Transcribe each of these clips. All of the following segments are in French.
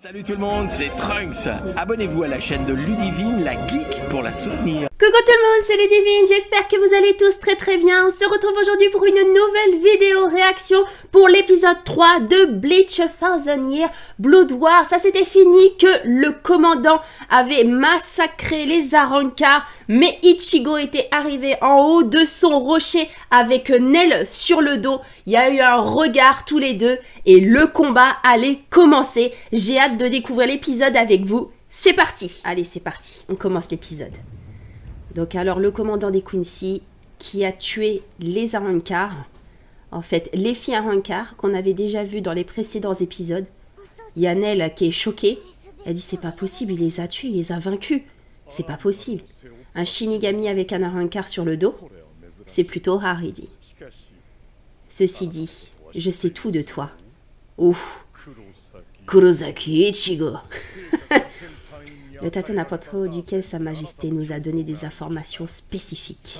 Salut tout le monde, c'est Trunks. Abonnez-vous à la chaîne de Ludivine, la geek, pour la soutenir. Coucou tout le monde, c'est Ludivine, j'espère que vous allez tous très bien. On se retrouve aujourd'hui pour une nouvelle vidéo réaction pour l'épisode 3 de Bleach Thousand Year Blood War. Ça c'était fini que le commandant avait massacré les Arrancars, mais Ichigo était arrivé en haut de son rocher avec Nel sur le dos. Il y a eu un regard tous les deux et le combat allait commencer. J'ai hâte de découvrir l'épisode avec vous. C'est parti. Allez, c'est parti. On commence l'épisode. Donc alors, le commandant des Quincy qui a tué les Arrancars. En fait, les filles Arrancars qu'on avait déjà vues dans les précédents épisodes. Il y a Nel qui est choquée. Elle dit, c'est pas possible, il les a tués, il les a vaincus. C'est pas possible. Un Shinigami avec un Arrancar sur le dos, c'est plutôt rare, il dit. Ceci dit, je sais tout de toi. Ouf. Kurosaki Ichigo. Le tatouage duquel Sa Majesté nous a donné des informations spécifiques.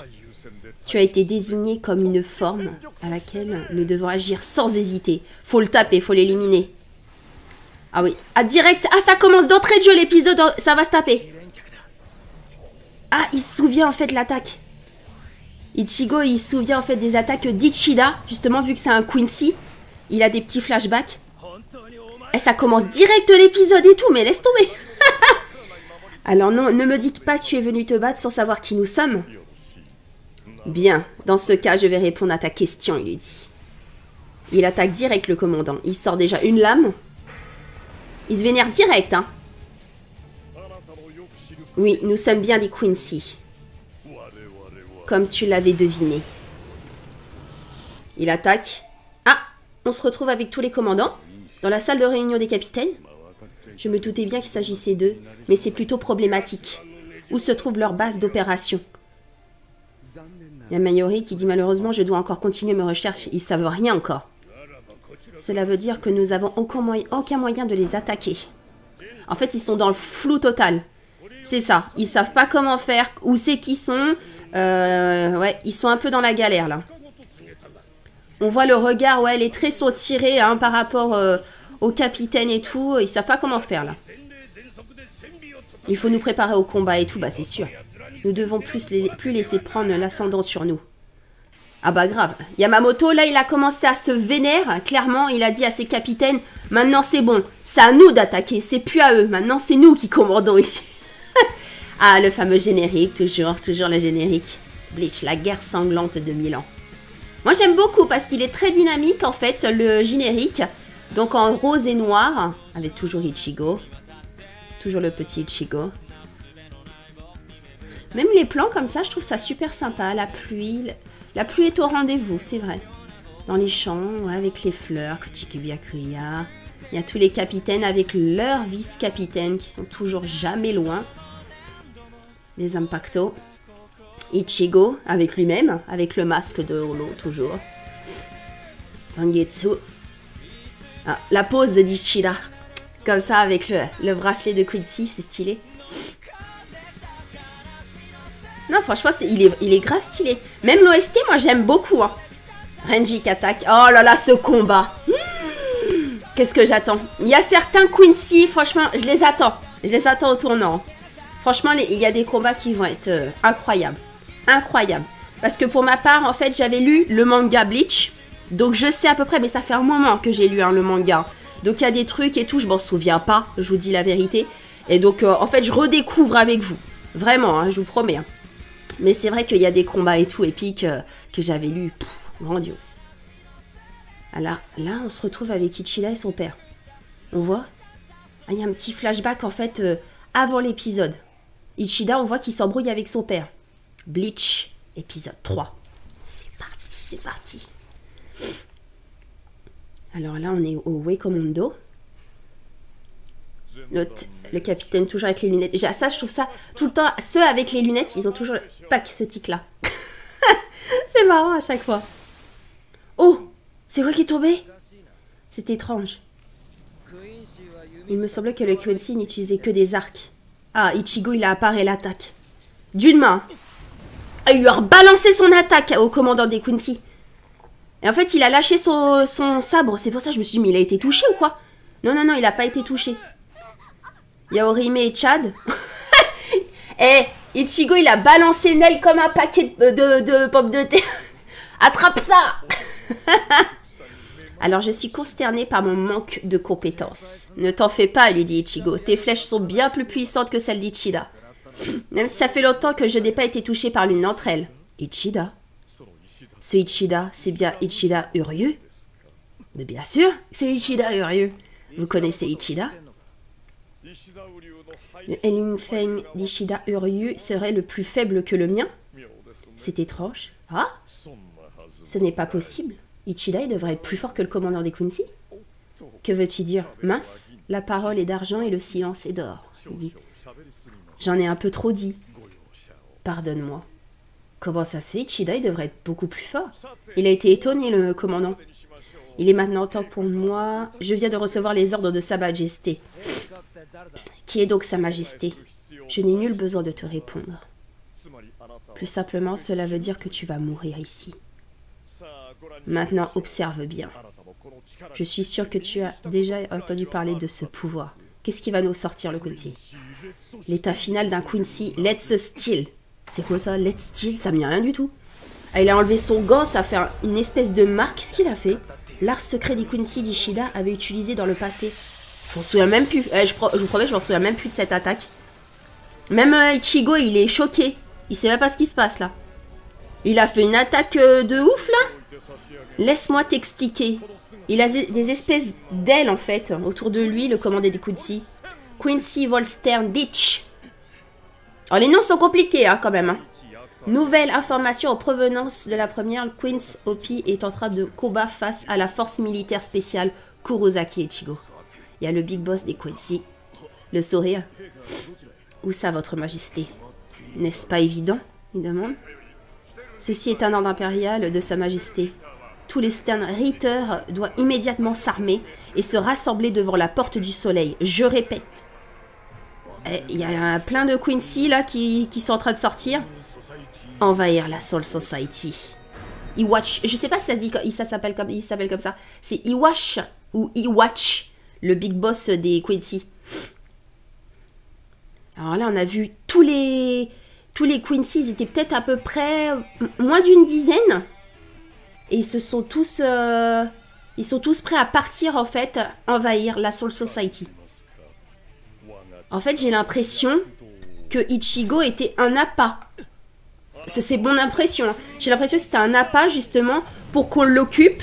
Tu as été désigné comme une forme à laquelle nous devons agir sans hésiter. Faut le taper, faut l'éliminer. Ah oui, ah direct, ah ça commence d'entrée de jeu l'épisode, ça va se taper. Ah, il se souvient en fait de l'attaque. Ichigo, il se souvient en fait des attaques d'Ichida, justement vu que c'est un Quincy. Il a des petits flashbacks. Et ça commence direct l'épisode et tout, mais laisse tomber. Alors non, ne me dites pas que tu es venu te battre sans savoir qui nous sommes. Bien, dans ce cas, je vais répondre à ta question, il lui dit. Il attaque direct le commandant. Il sort déjà une lame. Il se vénère direct, hein. Oui, nous sommes bien des Quincy. Comme tu l'avais deviné. Il attaque. Ah, on se retrouve avec tous les commandants. Dans la salle de réunion des capitaines. Je me doutais bien qu'il s'agissait d'eux, mais c'est plutôt problématique. Où se trouve leur base d'opération? Il y a Mayori qui dit malheureusement je dois encore continuer mes recherches, ils savent rien encore. Cela veut dire que nous avons aucun moyen de les attaquer. En fait, ils sont dans le flou total. C'est ça, ils savent pas comment faire, où c'est qu'ils sont. Ouais, ils sont un peu dans la galère là. On voit le regard, ouais, les traits sont tirés hein, par rapport au capitaine et tout. Ils savent pas comment faire là. Il faut nous préparer au combat et tout, bah c'est sûr. Nous devons plus laisser prendre l'ascendant sur nous. Ah bah grave. Yamamoto, là, il a commencé à se vénère. Clairement, il a dit à ses capitaines, maintenant c'est bon. C'est à nous d'attaquer, c'est plus à eux. Maintenant, c'est nous qui commandons ici. Ah, le fameux générique, toujours le générique. Bleach, la guerre sanglante de 1000 ans. Moi, j'aime beaucoup parce qu'il est très dynamique, en fait, le générique. Donc, en rose et noir, avec toujours Ichigo. Toujours le petit Ichigo. Même les plans comme ça, je trouve ça super sympa. La pluie est au rendez-vous, c'est vrai. Dans les champs, ouais, avec les fleurs, Kuchikibyakuya. Il y a tous les capitaines avec leurs vice-capitaines qui sont toujours jamais loin. Les Impacto. Ichigo, avec lui-même, avec le masque de Holo, toujours. Zangetsu. Ah, la pose d'Ichida. Comme ça, avec le bracelet de Quincy, c'est stylé. Non, franchement, il est grave stylé. Même l'OST, moi, j'aime beaucoup. Hein. Renji qui attaque. Oh là là, ce combat. Qu'est-ce que j'attends? Il y a certains Quincy, franchement, je les attends. Je les attends au tournant. Franchement, il y a des combats qui vont être incroyables. Incroyables. Parce que pour ma part, en fait, j'avais lu le manga Bleach. Donc, je sais à peu près, mais ça fait un moment que j'ai lu hein, le manga. Donc, il y a des trucs et tout, je m'en souviens pas. Je vous dis la vérité. Et donc, en fait, je redécouvre avec vous. Vraiment, hein, je vous promets. Hein. Mais c'est vrai qu'il y a des combats et tout épiques que j'avais lus. Grandiose. Alors, là, on se retrouve avec Ichida et son père. On voit. Ah, il y a un petit flashback, en fait, avant l'épisode. Ichida, on voit qu'il s'embrouille avec son père. Bleach, épisode 3. C'est parti, c'est parti. Alors là, on est au Weikomondo. Le capitaine, toujours avec les lunettes. Déjà, ça, je trouve ça tout le temps. Ceux avec les lunettes, ils ont toujours. Tac, ce tic-là. C'est marrant à chaque fois. Oh, c'est quoi qui est tombé? C'est étrange. Il me semblait que le Quincy n'utilisait que des arcs. Ah, Ichigo, il a apparu l'attaque. D'une main. Ah, il lui a rebalancé son attaque au commandant des Quincy. Et en fait, il a lâché son sabre. C'est pour ça que je me suis dit, mais il a été touché ou quoi? Non, non, non, il n'a pas été touché. Il y a Orihime et Chad. Eh, Ichigo, il a balancé Nel comme un paquet de pommes de terre. Attrape ça. Alors, je suis consternée par mon manque de compétences. Ne t'en fais pas, lui dit Ichigo. Tes flèches sont bien plus puissantes que celles d'Ichida. Même si ça fait longtemps que je n'ai pas été touchée par l'une d'entre elles. Ichida? Ce Ichida, c'est bien Ichida Uryu? Mais bien sûr, c'est Ichida Uryu. Vous connaissez Ichida? Le Elling Feng d'Ichida Uryu serait le plus faible que le mien? C'est étrange. Ah? Ce n'est pas possible. Ichida, il devrait être plus fort que le commandant des Quincy. Que veux-tu dire? Mince, la parole est d'argent et le silence est d'or. J'en ai un peu trop dit. Pardonne-moi. Comment ça se fait? Ichida, il devrait être beaucoup plus fort. Il a été étonné, le commandant. Il est maintenant temps pour moi. Je viens de recevoir les ordres de Sa Majesté. Qui est donc Sa Majesté? Je n'ai nul besoin de te répondre. Plus simplement, cela veut dire que tu vas mourir ici. Maintenant, observe bien. Je suis sûre que tu as déjà entendu parler de ce pouvoir. Qu'est-ce qui va nous sortir, le Quincy? L'état final d'un Quincy, Let's Steal. C'est quoi ça, Let's Steal? Ça me dit rien du tout. Ah, il a enlevé son gant, ça fait une espèce de marque. Qu'est-ce qu'il a fait? L'art secret des Quincy d'Ishida avait utilisé dans le passé. Je m'en souviens même plus. Je vous promets, je m'en souviens même plus de cette attaque. Même Ichigo, il est choqué. Il sait même pas ce qui se passe là. Il a fait une attaque de ouf là. Laisse-moi t'expliquer. Il a des espèces d'ailes en fait autour de lui, le commandant des Quincy. Quincy Volstern Ditch. Alors les noms sont compliqués hein, quand même. Hein. Nouvelle information en provenance de la première. Quincy Opi est en train de combattre face à la force militaire spéciale Kurosaki Ichigo. Il y a le big boss des Quincy. Le sourire. Où ça, votre majesté? N'est-ce pas évident? Il demande. Ceci est un ordre impérial de Sa Majesté. Tous les Stern Ritters doivent immédiatement s'armer et se rassembler devant la porte du soleil. Je répète. Il y a plein de Quincy là qui sont en train de sortir. Envahir la Soul Society. Iwash. Je sais pas si ça dit ça s'appelle comme ça. C'est Iwash ou Iwatch, le big boss des Quincy. Alors là, on a vu tous les Quincy, ils étaient peut-être à peu près moins d'une dizaine. Et ils sont tous prêts à partir, en fait, envahir la Soul Society. En fait, j'ai l'impression que Ichigo était un appât. C'est mon impression. J'ai l'impression que c'était un appât, justement, pour qu'on l'occupe.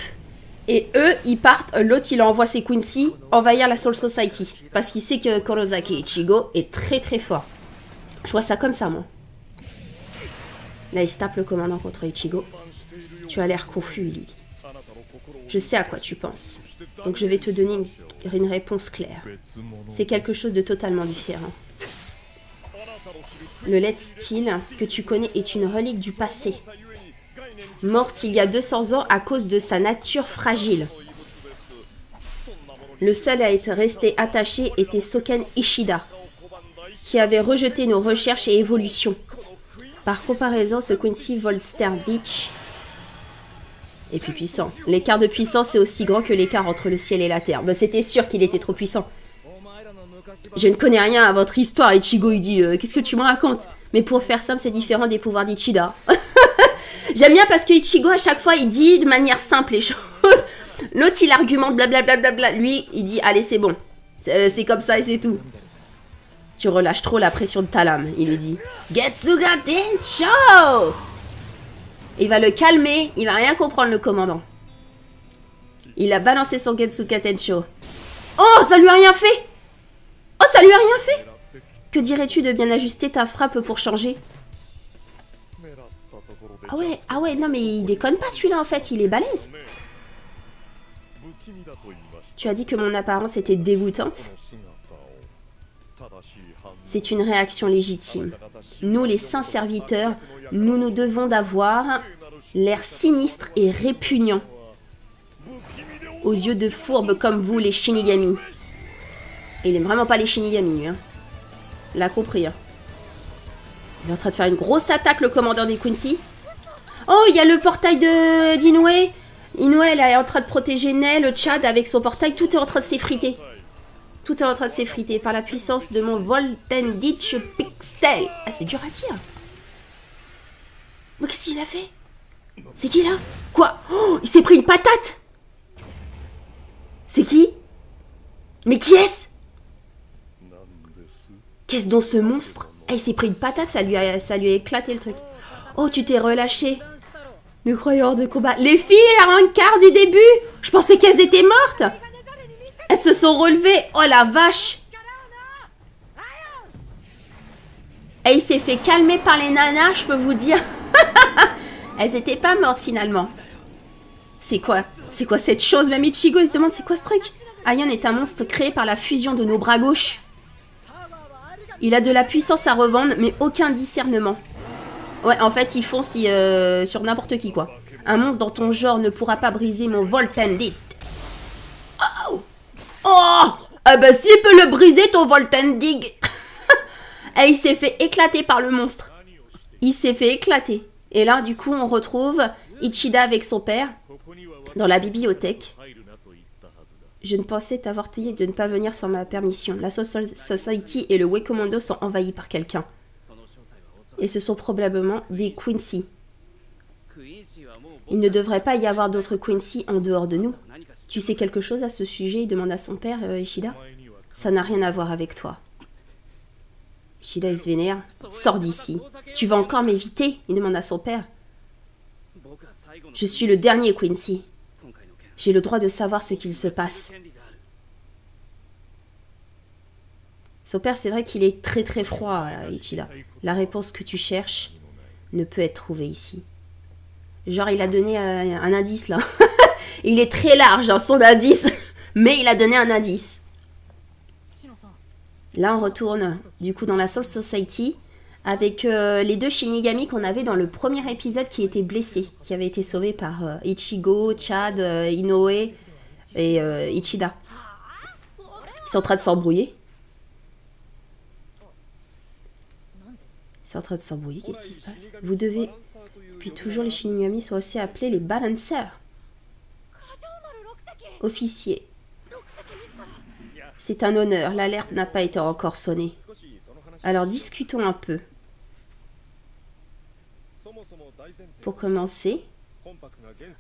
Et eux, ils partent. L'autre, il envoie ses Quincy envahir la Soul Society. Parce qu'il sait que Kurosaki Ichigo est très très fort. Je vois ça comme ça, moi. Là, il se tape le commandant contre Ichigo. Tu as l'air confus, il lui dit. Je sais à quoi tu penses. Donc je vais te donner une réponse claire. C'est quelque chose de totalement différent. Le Let's Steal que tu connais est une relique du passé. Morte il y a 200 ans à cause de sa nature fragile. Le seul à être resté attaché était Soken Ishida, qui avait rejeté nos recherches et évolutions. Par comparaison, ce Quincy Volstern Ditch est plus puissant. L'écart de puissance est aussi grand que l'écart entre le ciel et la terre. Ben, c'était sûr qu'il était trop puissant. Je ne connais rien à votre histoire, Ichigo, il dit. Qu'est-ce que tu me racontes? Mais pour faire simple, c'est différent des pouvoirs d'Ichida. J'aime bien parce que Ichigo, à chaque fois, il dit de manière simple les choses. L'autre, il argumente blablabla. Lui, il dit, allez, c'est bon. C'est comme ça et c'est tout. Tu relâches trop la pression de ta lame, il lui dit. Getsuga Tencho! Il va le calmer, il va rien comprendre, le commandant. Il a balancé son Getsuga Tencho. Oh, ça lui a rien fait! Oh, ça lui a rien fait! Que dirais-tu de bien ajuster ta frappe pour changer? Ah ouais, non mais il déconne pas celui-là en fait, il est balèze. Tu as dit que mon apparence était dégoûtante? C'est une réaction légitime. Nous, les saints serviteurs, nous devons d'avoir l'air sinistre et répugnant aux yeux de fourbes comme vous, les Shinigami. Et il aime vraiment pas les Shinigami, lui. Hein. Il a compris. Hein. Il est en train de faire une grosse attaque, le commandant des Quincy. Oh, il y a le portail d'Inoue. Inoue, elle est en train de protéger Nel, le Chad, avec son portail. Tout est en train de s'effriter. Tout est en train de s'effriter par la puissance de mon Voltenditch Pixel. Ah, c'est dur à dire. Mais qu'est-ce qu'il a fait? C'est qui là? Quoi? Oh, il s'est pris une patate. C'est qui? Mais qui est-ce? Qu'est-ce donc ce monstre? Ah, il s'est pris une patate, ça lui a éclaté le truc. Oh, tu t'es relâché. Ne croyons hors de combat. Les filles à Rancard du début, je pensais qu'elles étaient mortes. Elles se sont relevées. Oh la vache. Et il s'est fait calmer par les nanas, je peux vous dire. Elles étaient pas mortes finalement. C'est quoi? C'est quoi cette chose? Même Ichigo il se demande c'est quoi ce truc? Aion est un monstre créé par la fusion de nos bras gauches. Il a de la puissance à revendre, mais aucun discernement. Ouais, en fait, ils foncent sur n'importe qui, quoi. Un monstre dans ton genre ne pourra pas briser mon Voltenditch. Oh! Oh! Ah bah si, il peut le briser, ton Voltenditch. Et il s'est fait éclater par le monstre. Il s'est fait éclater. Et là, du coup, on retrouve Ichida avec son père dans la bibliothèque. Je ne pensais t'avoir taillé de ne pas venir sans ma permission. La Soul Society et le Way Commando sont envahis par quelqu'un. Et ce sont probablement des Quincy. Il ne devrait pas y avoir d'autres Quincy en dehors de nous. Tu sais quelque chose à ce sujet? Demanda son père, Ishida. Ça n'a rien à voir avec toi. Ishida il se vénère. Sors d'ici. Tu vas encore m'éviter? Il demande à son père. Je suis le dernier Quincy. J'ai le droit de savoir ce qu'il se passe. Son père, c'est vrai qu'il est très très froid, Ichida. La réponse que tu cherches ne peut être trouvée ici. Genre, il a donné un indice, là. Il est très large, hein, son indice. Mais il a donné un indice. Là, on retourne, du coup, dans la Soul Society, avec les deux Shinigami qu'on avait dans le premier épisode qui étaient blessés, qui avaient été sauvés par Ichigo, Chad, Inoue et Ichida. Ils sont en train de s'embrouiller. Ils sont en train de s'embrouiller, qu'est-ce qui se passe? Vous devez... Puis toujours les Shinigami sont aussi appelés les balancers. Officier. C'est un honneur, l'alerte n'a pas été encore sonnée. Alors discutons un peu. Pour commencer,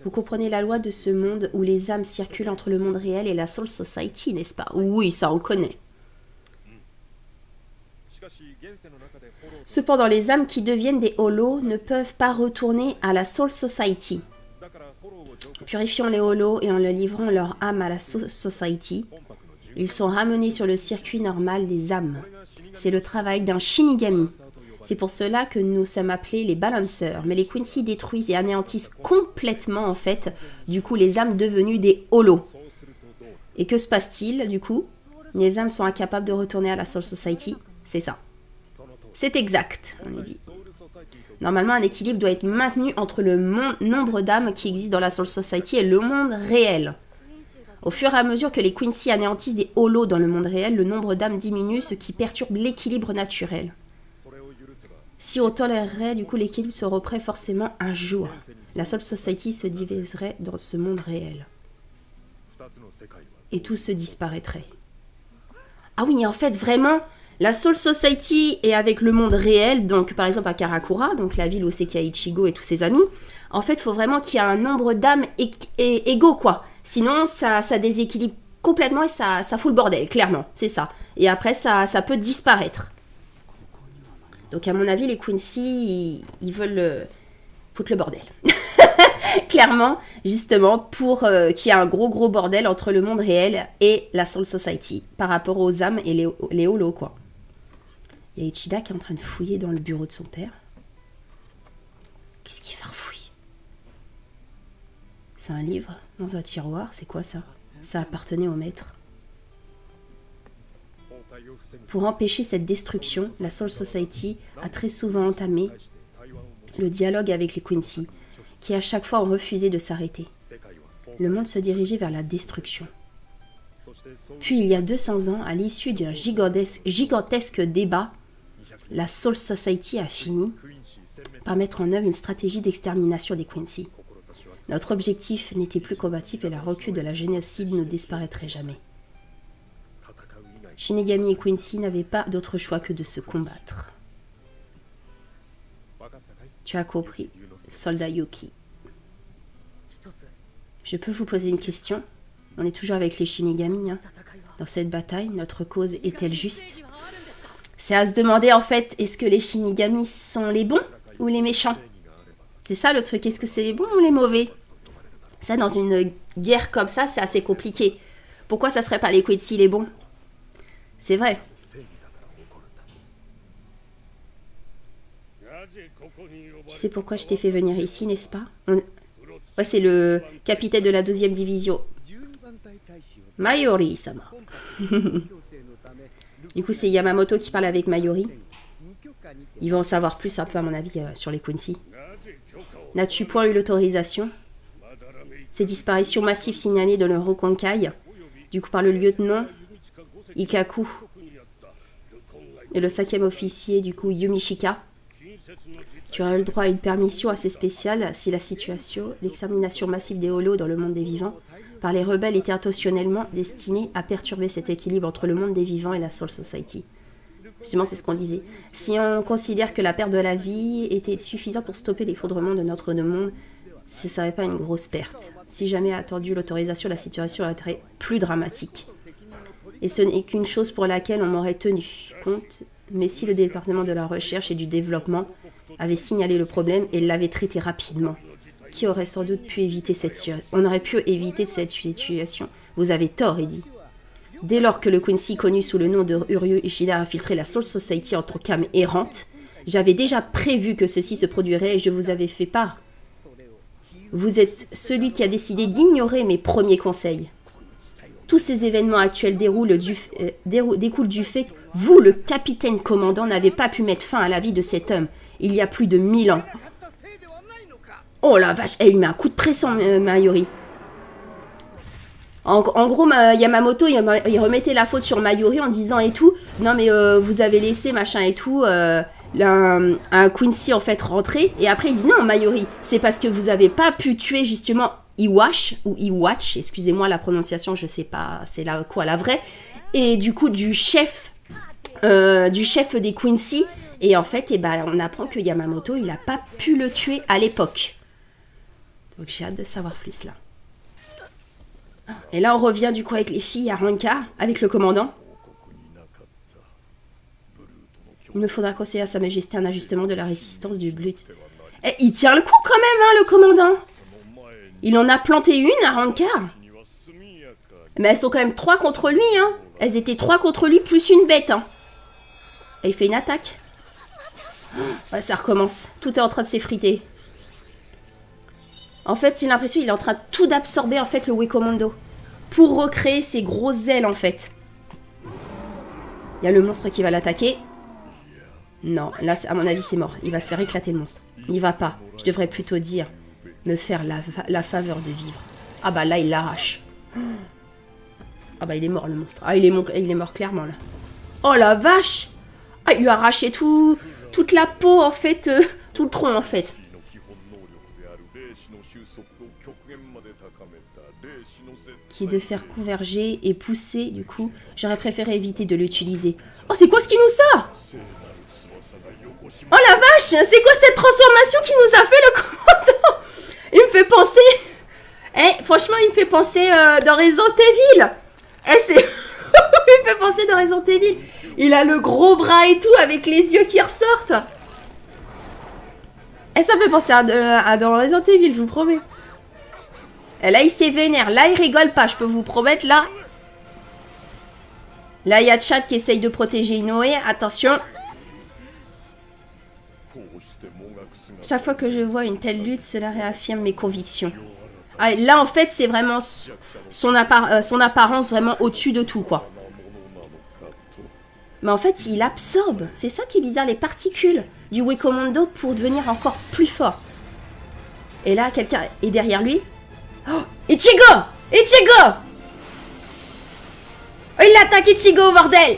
vous comprenez la loi de ce monde où les âmes circulent entre le monde réel et la Soul Society, n'est-ce pas? Oui, ça on connaît. Cependant, les âmes qui deviennent des holos ne peuvent pas retourner à la Soul Society. Purifions les holos et en leur livrant leur âme à la Soul Society, ils sont ramenés sur le circuit normal des âmes. C'est le travail d'un Shinigami. C'est pour cela que nous sommes appelés les balancers. Mais les Quincy détruisent et anéantissent complètement, en fait, du coup, les âmes devenues des holos. Et que se passe-t-il, du coup? Les âmes sont incapables de retourner à la Soul Society. C'est ça. C'est exact, on est dit. Normalement, un équilibre doit être maintenu entre le nombre d'âmes qui existent dans la Soul Society et le monde réel. Au fur et à mesure que les Quincy anéantissent des holos dans le monde réel, le nombre d'âmes diminue, ce qui perturbe l'équilibre naturel. Si on tolérerait, du coup, l'équilibre se reprend forcément un jour. La Soul Society se diviserait dans ce monde réel. Et tout se disparaîtrait. Ah oui, en fait, vraiment, la Soul Society est avec le monde réel, donc par exemple à Karakura, donc la ville où c'est qu'il y a Ichigo et tous ses amis. En fait, il faut vraiment qu'il y ait un nombre d'âmes égaux, quoi. Sinon, ça déséquilibre complètement et ça fout le bordel, clairement, c'est ça. Et après, ça peut disparaître. Donc à mon avis, les Quincy, ils veulent foutre le bordel. Clairement, justement, pour qu'il y ait un gros bordel entre le monde réel et la Soul Society, par rapport aux âmes et les holos, quoi. Il y a Ichida qui est en train de fouiller dans le bureau de son père. Qu'est-ce qu'il farfouille? C'est un livre dans un tiroir, c'est quoi ça? Ça appartenait au maître. Pour empêcher cette destruction, la Soul Society a très souvent entamé le dialogue avec les Quincy, qui à chaque fois ont refusé de s'arrêter. Le monde se dirigeait vers la destruction. Puis il y a 200 ans, à l'issue d'un gigantesque débat, la Soul Society a fini par mettre en œuvre une stratégie d'extermination des Quincy. Notre objectif n'était plus combatif et la recul de la génocide ne disparaîtrait jamais. Shinigami et Quincy n'avaient pas d'autre choix que de se combattre. Tu as compris, soldat Yuki. Je peux vous poser une question? On est toujours avec les Shinigami, hein. Dans cette bataille, notre cause est-elle juste? C'est à se demander en fait, est-ce que les Shinigami sont les bons ou les méchants? C'est ça le truc, est-ce que c'est les bons ou les mauvais? Ça, dans une guerre comme ça, c'est assez compliqué. Pourquoi ça serait pas les Quincy les bons? C'est vrai. Tu sais pourquoi je t'ai fait venir ici, n'est-ce pas? Ouais, c'est le capitaine de la 2e division. Mayori-sama. Du coup, c'est Yamamoto qui parle avec Mayori. Ils vont en savoir plus un peu, à mon avis, sur les Quincy. N'as-tu point eu l'autorisation? Ces disparitions massives signalées dans le Rokonkai, du coup par le lieutenant Ikaku et le 5e officier, du coup Yumishika. Tu aurais eu le droit à une permission assez spéciale si la situation, l'extermination massive des holos dans le monde des vivants, par les rebelles était intentionnellement destinée à perturber cet équilibre entre le monde des vivants et la Soul Society. Justement, c'est ce qu'on disait. Si on considère que la perte de la vie était suffisante pour stopper l'effondrement de notre monde, ce ne serait pas une grosse perte. Si jamais attendu l'autorisation, la situation serait plus dramatique. Et ce n'est qu'une chose pour laquelle on m'aurait tenu compte, mais si le département de la recherche et du développement avait signalé le problème et l'avait traité rapidement, qui aurait sans doute pu éviter cette situation. On aurait pu éviter cette situation. Vous avez tort, Eddie. Dès lors que le Quincy, connu sous le nom de Uryu Ishida, a infiltré la Soul Society en tant qu'âme errante, j'avais déjà prévu que ceci se produirait et je vous avais fait part. Vous êtes celui qui a décidé d'ignorer mes premiers conseils. Tous ces événements actuels découlent du fait que vous, le capitaine commandant, n'avez pas pu mettre fin à la vie de cet homme il y a plus de 1000 ans. Oh la vache, elle lui met un coup de pression, Mayori. En gros, Yamamoto, il remettait la faute sur Mayori en disant et tout, non mais vous avez laissé machin et tout, un Quincy en fait rentrer. Et après il dit non Mayori, c'est parce que vous avez pas pu tuer justement Iwash, ou Iwatch, excusez-moi la prononciation, je sais pas, c'est la vraie. Et du coup du chef des Quincy. Et en fait, on apprend que Yamamoto, il a pas pu le tuer à l'époque. Donc j'ai hâte de savoir plus là. Et là, on revient du coup avec les filles à Ranka, avec le commandant. Il me faudra conseiller à Sa Majesté un ajustement de la résistance du Blut. Eh, il tient le coup quand même, hein, le commandant. Il en a planté une à Ranka. Mais elles sont quand même 3 contre lui, hein. Elles étaient 3 contre lui, plus une bête, hein. Et il fait une attaque. Ouais, ça recommence. Tout est en train de s'effriter. En fait, j'ai l'impression qu'il est en train tout d'absorber, en fait, le Wekomondo. Pour recréer ses grosses ailes, en fait. Il y a le monstre qui va l'attaquer. Non, là, à mon avis, c'est mort. Il va se faire éclater, le monstre. Il va pas. Je devrais plutôt dire me faire la faveur de vivre. Ah bah là, il l'arrache. Ah bah, il est mort, le monstre. Ah, il est mort clairement, là. Oh, la vache! Ah, il lui a arraché toute la peau, en fait. Tout le tronc, en fait. Qui est de faire converger et pousser, du coup. J'aurais préféré éviter de l'utiliser. Oh, c'est quoi ce qui nous sort? Oh la vache, c'est quoi cette transformation qui nous a fait le commandant? Il me fait penser... Eh, franchement, il me fait penser dans Resident Evil. Eh, c'est... il me fait penser dans Resident Evil. Il a le gros bras et tout, avec les yeux qui ressortent. Eh, ça me fait penser à dans Resident Evil, je vous promets. Et là, il s'est vénère. Là, il rigole pas, je peux vous promettre, là. Là, il y a Chad qui essaye de protéger Inoue. Attention. Chaque fois que je vois une telle lutte, cela réaffirme mes convictions. Ah, là, en fait, c'est vraiment son apparence vraiment au-dessus de tout, quoi. Mais en fait, il absorbe. C'est ça qui est bizarre, les particules du Wekomondo pour devenir encore plus fort. Et là, quelqu'un est derrière lui. Oh, Ichigo! Ichigo! Oh, il attaque Ichigo, bordel!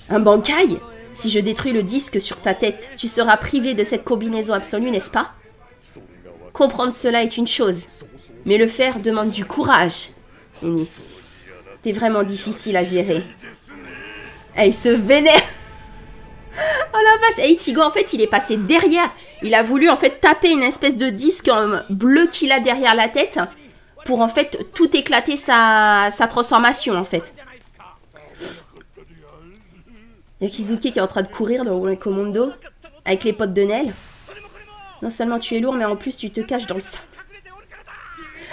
Un Bankai? Si je détruis le disque sur ta tête, tu seras privé de cette combinaison absolue, n'est-ce pas? Comprendre cela est une chose, mais le faire demande du courage. T'es vraiment difficile à gérer. il se vénère. Oh la vache. Et Ichigo, en fait, il est passé derrière. Il a voulu, en fait, taper une espèce de disque bleu qu'il a derrière la tête pour, en fait, tout éclater sa transformation, en fait. Il y a Kizuki qui est en train de courir dans le commando avec les potes de Nel. Non seulement tu es lourd, mais en plus, tu te caches dans le sable.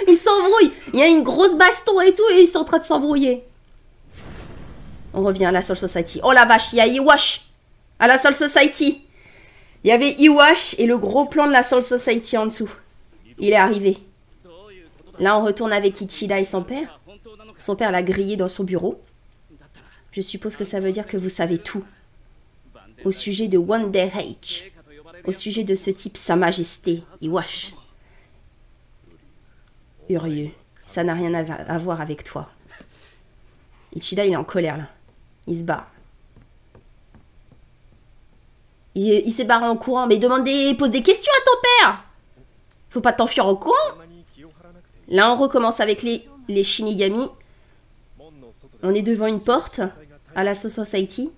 Ils s'embrouillent. Il y a une grosse baston et tout, et ils sont en train de s'embrouiller. On revient à la Soul Society. Oh la vache, il y a Iwash à la Soul Society. Il y avait Iwash et le gros plan de la Soul Society en dessous. Il est arrivé. Là, on retourne avec Ichida et son père. Son père l'a grillé dans son bureau. Je suppose que ça veut dire que vous savez tout. Au sujet de Wonder H. Au sujet de ce type, Sa Majesté, Iwash. Urieux. Ça n'a rien à voir avec toi. Ichida, il est en colère, là. Il se barre. Il s'est barré en courant. Mais pose des questions à ton père. Faut pas t'enfuir en courant. Là, on recommence avec les Shinigami. On est devant une porte à la Soul Society.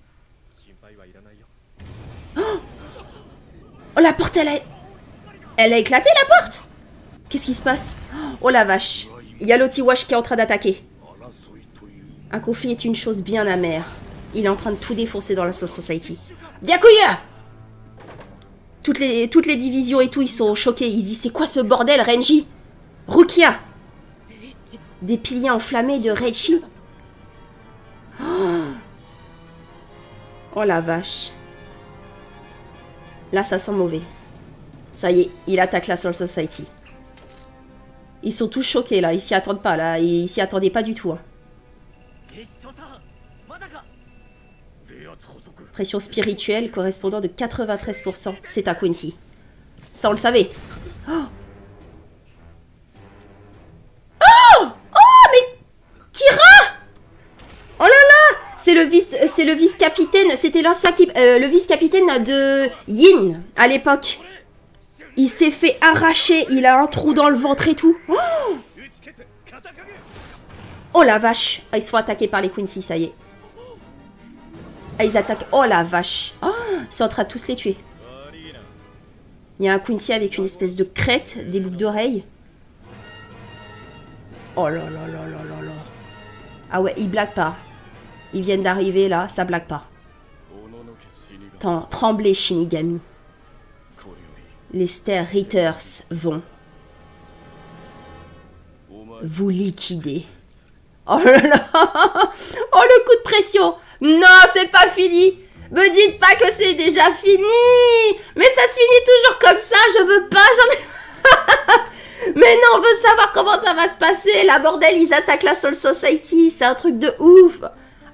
Oh, la porte, elle a éclaté, la porte. Qu'est-ce qui se passe? Oh, la vache. Il y a l'Otiwash qui est en train d'attaquer. Un conflit est une chose bien amère. Il est en train de tout défoncer dans la Soul Society. Byakuya! Toutes les divisions et tout, ils sont choqués. Ils disent, c'est quoi ce bordel, Renji? Rukia! Des piliers enflammés de Reichi. Oh la vache. Là, ça sent mauvais. Ça y est, il attaque la Soul Society. Ils sont tous choqués, là. Ils s'y attendent pas, là. Ils s'y attendaient pas du tout, hein. Pression spirituelle correspondant de 93%. C'est à Quincy. Ça, on le savait. Oh, oh, mais Kira! Oh là là! C'est le vice-capitaine. C'était l'ancien le vice-capitaine de Yin à l'époque. Il s'est fait arracher. Il a un trou dans le ventre et tout. Oh la vache! Ah, ils se font attaquer par les Quincy, ça y est. Ah, ils attaquent. Oh la vache. Oh, ils sont en train de tous les tuer. Il y a un Quincy avec une espèce de crête, des boucles d'oreilles. Oh là là là là là là. Ah ouais, ils blaguent pas. Ils viennent d'arriver là, ça blague pas. Tremblez, Shinigami. Les Star Ritters vont vous liquider. Oh là là. Oh, le coup de pression. Non, c'est pas fini. Me dites pas que c'est déjà fini. Mais ça se finit toujours comme ça. Je veux pas, j'en ai... Mais non, on veut savoir comment ça va se passer. La bordel, ils attaquent la Soul Society. C'est un truc de ouf.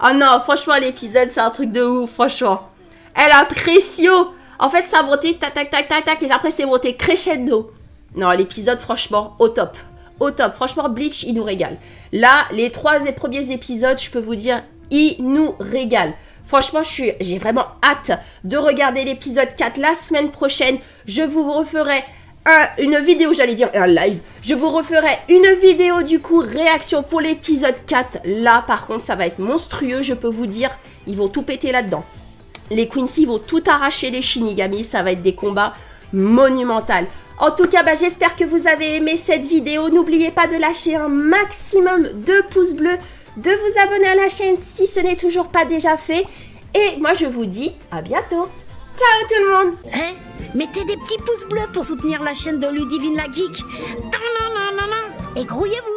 Oh non, franchement, l'épisode, c'est un truc de ouf, franchement. Elle a pression. En fait, ça a monté, tac, tac, tac, tac, tac. Et après, c'est monté crescendo. Non, l'épisode, franchement, au top. Au top. Franchement, Bleach, il nous régale. Là, les 3 premiers épisodes, je peux vous dire, il nous régale. Franchement, j'ai vraiment hâte de regarder l'épisode 4 la semaine prochaine. Je vous referai une vidéo, j'allais dire un live. Je vous referai une vidéo du coup, réaction pour l'épisode 4. Là, par contre, ça va être monstrueux, je peux vous dire. Ils vont tout péter là-dedans. Les Quincy vont tout arracher les Shinigami. Ça va être des combats monumentaux. En tout cas, j'espère que vous avez aimé cette vidéo. N'oubliez pas de lâcher un maximum de pouces bleus, de vous abonner à la chaîne si ce n'est toujours pas déjà fait. Et moi, je vous dis à bientôt. Ciao tout le monde. Hein? Mettez des petits pouces bleus pour soutenir la chaîne de Ludivine la Geek. Et grouillez-vous.